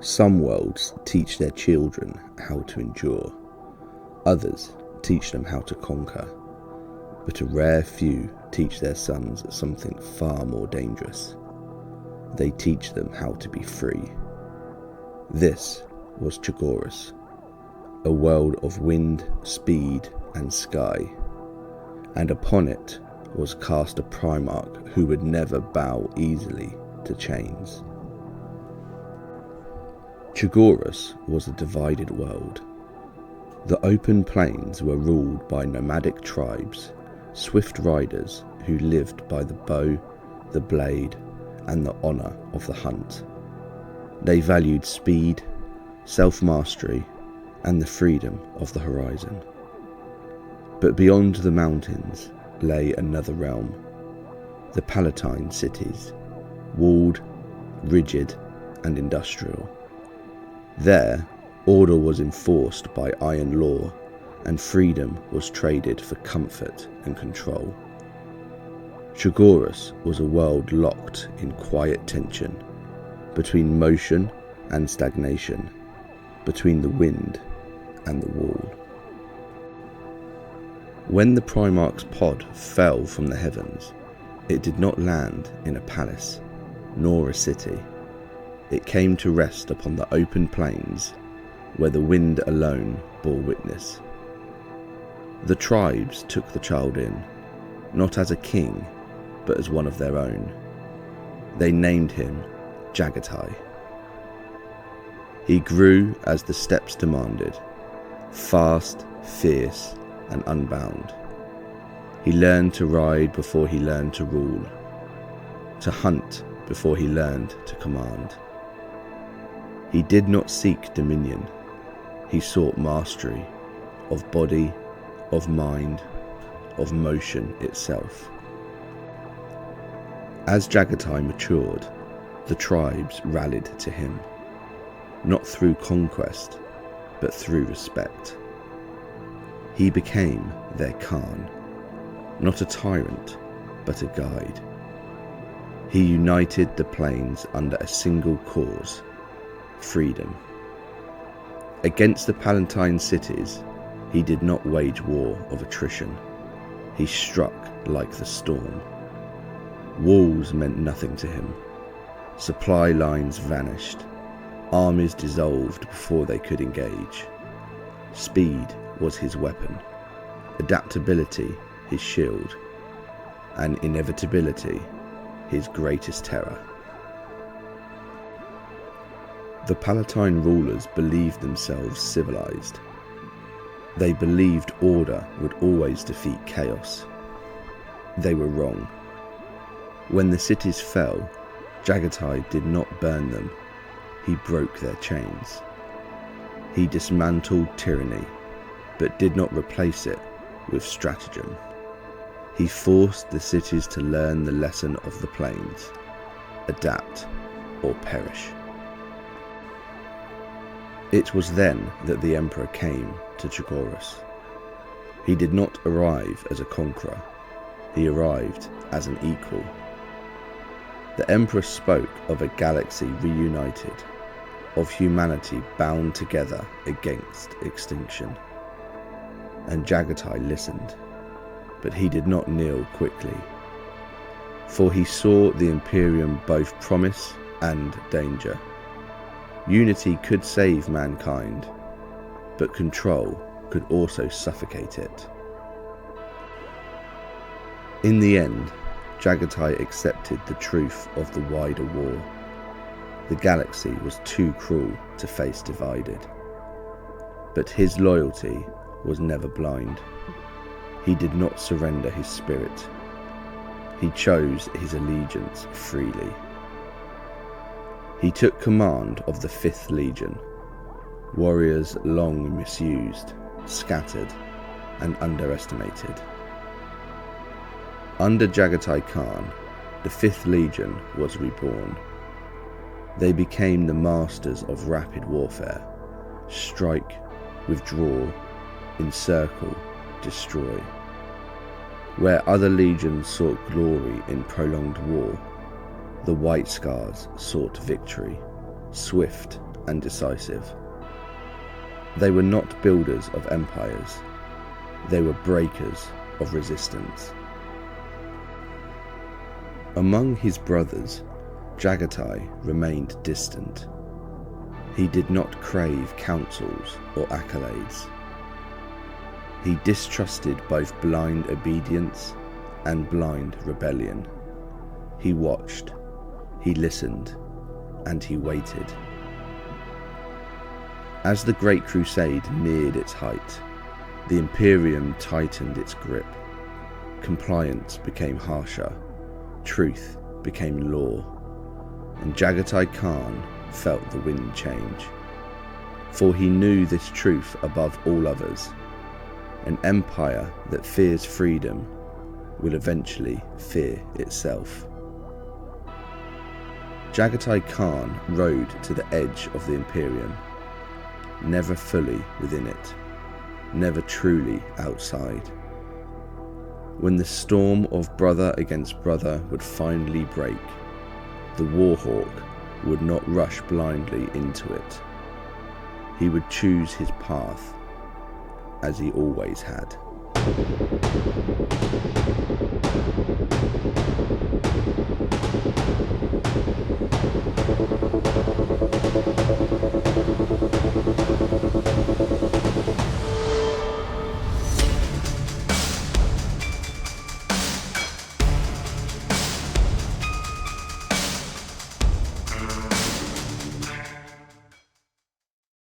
Some worlds teach their children how to endure. Others teach them how to conquer. But a rare few teach their sons something far more dangerous. They teach them how to be free. This was Chogoris, a world of wind, speed, and sky, and upon it was cast a Primarch who would never bow easily to chains. Chogoris was a divided world. The open plains were ruled by nomadic tribes, swift riders who lived by the bow, the blade, and the honour of the hunt. They valued speed, self-mastery, and the freedom of the horizon. But beyond the mountains lay another realm, the Palatine cities, walled, rigid, and industrial. There, order was enforced by iron law, and freedom was traded for comfort and control. Chogoris was a world locked in quiet tension, between motion and stagnation, between the wind and the wall. When the Primarch's pod fell from the heavens, it did not land in a palace, nor a city. It came to rest upon the open plains, where the wind alone bore witness. The tribes took the child in, not as a king, but as one of their own. They named him Jaghatai. He grew as the steppes demanded, fast, fierce, and unbound. He learned to ride before he learned to rule, to hunt before he learned to command. He did not seek dominion, he sought mastery of body, of mind, of motion itself. As Jaghatai matured, the tribes rallied to him, not through conquest, but through respect. He became their Khan, not a tyrant, but a guide. He united the plains under a single cause, freedom. Against the Palatine cities, he did not wage war of attrition. He struck like the storm. Walls meant nothing to him. Supply lines vanished. Armies dissolved before they could engage. Speed was his weapon, adaptability his shield, and inevitability his greatest terror. The Palatine rulers believed themselves civilized. They believed order would always defeat chaos. They were wrong. When the cities fell, Jaghatai did not burn them, he broke their chains. He dismantled tyranny, but did not replace it with stratagem. He forced the cities to learn the lesson of the plains, adapt or perish. It was then that the Emperor came to Chogoris. He did not arrive as a conqueror, he arrived as an equal. The Emperor spoke of a galaxy reunited, of humanity bound together against extinction. And Jaghatai listened, but he did not kneel quickly, for he saw the Imperium both promise and danger. Unity could save mankind, but control could also suffocate it. In the end, Jaghatai accepted the truth of the wider war. The galaxy was too cruel to face divided. But his loyalty was never blind. He did not surrender his spirit. He chose his allegiance freely. He took command of the 5th Legion, warriors long misused, scattered, and underestimated. Under Jaghatai Khan, the 5th Legion was reborn. They became the masters of rapid warfare: strike, withdraw, encircle, destroy. Where other legions sought glory in prolonged war, the White Scars sought victory, swift and decisive. They were not builders of empires, they were breakers of resistance. Among his brothers, Jaghatai remained distant. He did not crave counsels or accolades. He distrusted both blind obedience and blind rebellion. He watched, he listened, and he waited. As the Great Crusade neared its height, the Imperium tightened its grip. Compliance became harsher, truth became law, and Jaghatai Khan felt the wind change. For he knew this truth above all others: an empire that fears freedom will eventually fear itself. Jaghatai Khan rode to the edge of the Imperium, never fully within it, never truly outside. When the storm of brother against brother would finally break, the Warhawk would not rush blindly into it. He would choose his path, as he always had.